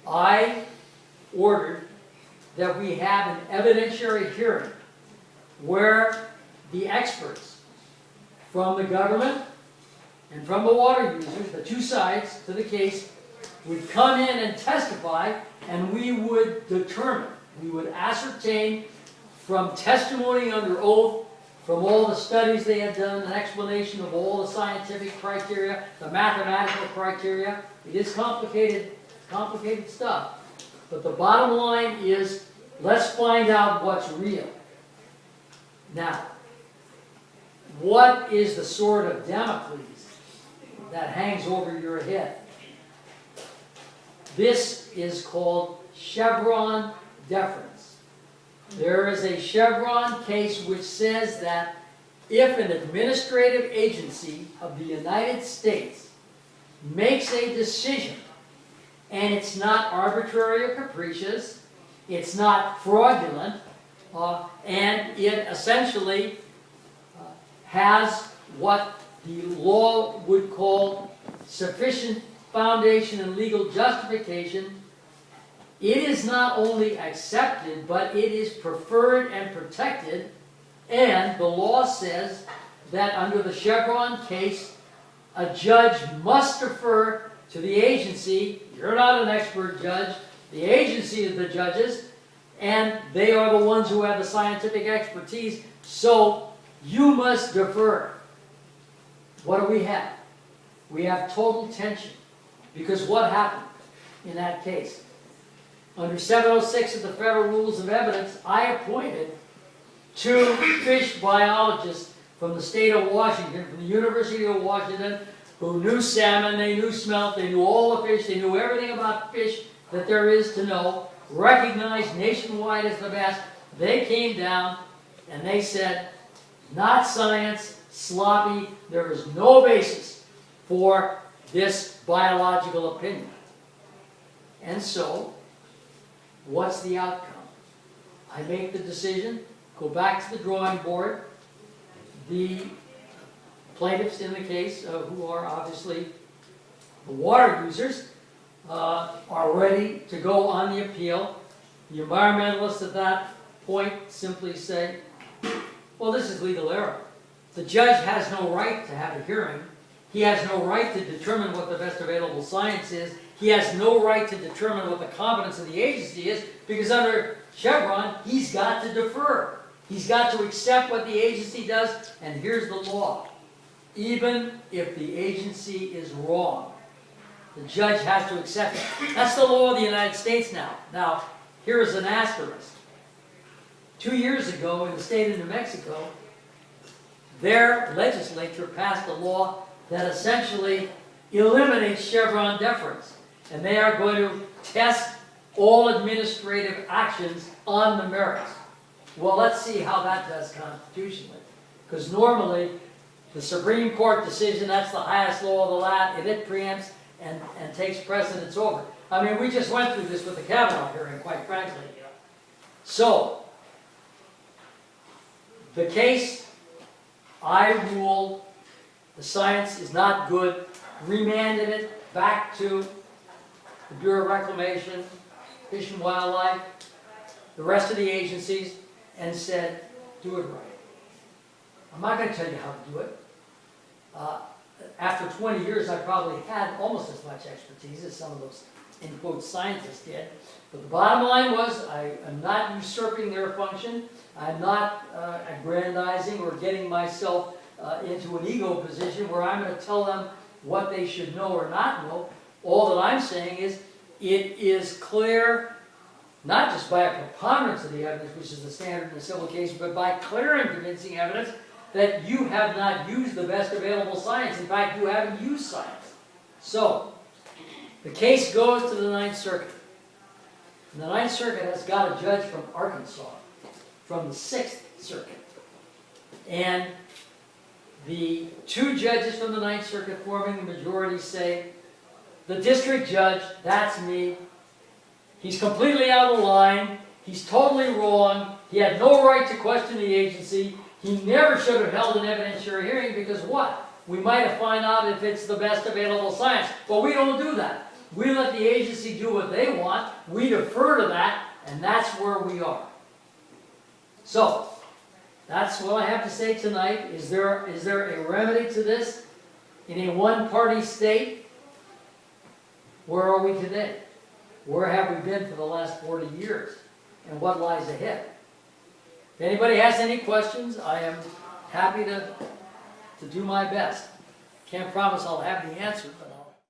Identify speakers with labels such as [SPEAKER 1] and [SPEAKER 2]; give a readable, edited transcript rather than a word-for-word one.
[SPEAKER 1] I ordered that we have an evidentiary hearing where the experts from the government and from the water users, the two sides to the case, would come in and testify, and we would determine, we would ascertain from testimony under oath, from all the studies they had done, an explanation of all the scientific criteria, the mathematical criteria. It is complicated stuff. But the bottom line is, let's find out what's real. Now, what is the sword of Damocles that hangs over your head? This is called Chevron deference. There is a Chevron case which says that if an administrative agency of the United States makes a decision and it's not arbitrary or capricious, it's not fraudulent, and it essentially has what the law would call sufficient foundation and legal justification, it is not only accepted, but it is preferred and protected, and the law says that under the Chevron case, a judge must defer to the agency. You're not an expert judge. The agency is the judges, and they are the ones who have the scientific expertise, so you must defer. What do we have? We have total tension. Because what happened in that case? Under 706 of the Federal Rules of Evidence, I appointed two fish biologists from the state of Washington, from the University of Washington, who knew salmon, they knew smelt, they knew all the fish, they knew everything about fish that there is to know, recognized nationwide as the best. They came down and they said, not science, sloppy, there is no basis for this biological opinion. And so, what's the outcome? I make the decision, go back to the drawing board. The plaintiffs in the case, who are obviously the water users, are ready to go on the appeal. The environmentalists at that point simply say, well, this is legal error. The judge has no right to have a hearing. He has no right to determine what the best available science is. He has no right to determine what the competence of the agency is, because under Chevron, he's got to defer. He's got to accept what the agency does, and here's the law. Even if the agency is wrong, the judge has to accept it. That's the law of the United States now. Now, here is an asterisk. 2 years ago, in the state of New Mexico, their legislature passed a law that essentially eliminates Chevron deference. And they are going to test all administrative actions on the merits. Well, let's see how that does constitutionally. Because normally, the Supreme Court decision, that's the highest law of the land, and it preempts and takes precedence over. I mean, we just went through this with the Kavanaugh hearing, quite frankly. So, the case, I ruled the science is not good, remanded it back to the Bureau of Reclamation, Fish and Wildlife, the rest of the agencies, and said, do it right. I'm not going to tell you how to do it. After 20 years, I probably had almost as much expertise as some of those, in quote, scientists did. But the bottom line was, I am not usurping their function. I'm not aggrandizing or getting myself into an ego position where I'm going to tell them what they should know or not know. All that I'm saying is, it is clear, not just by a preponderance of the evidence, which is the standard in a civil case, but by clear and convincing evidence that you have not used the best available science. In fact, you haven't used science. So, the case goes to the Ninth Circuit. And the Ninth Circuit has got a judge from Arkansas, from the Sixth Circuit. And the two judges from the Ninth Circuit forming the majority say, the district judge, that's me, he's completely out of line, he's totally wrong, he had no right to question the agency, he never should have held an evidentiary hearing because what? We might have found out if it's the best available science. But we don't do that. We let the agency do what they want, we defer to that, and that's where we are. So, that's what I have to say tonight. Is there a remedy to this in a one-party state? Where are we today? Where have we been for the last 40 years? And what lies ahead? If anybody has any questions, I am happy to do my best. Can't promise I'll have the answer, but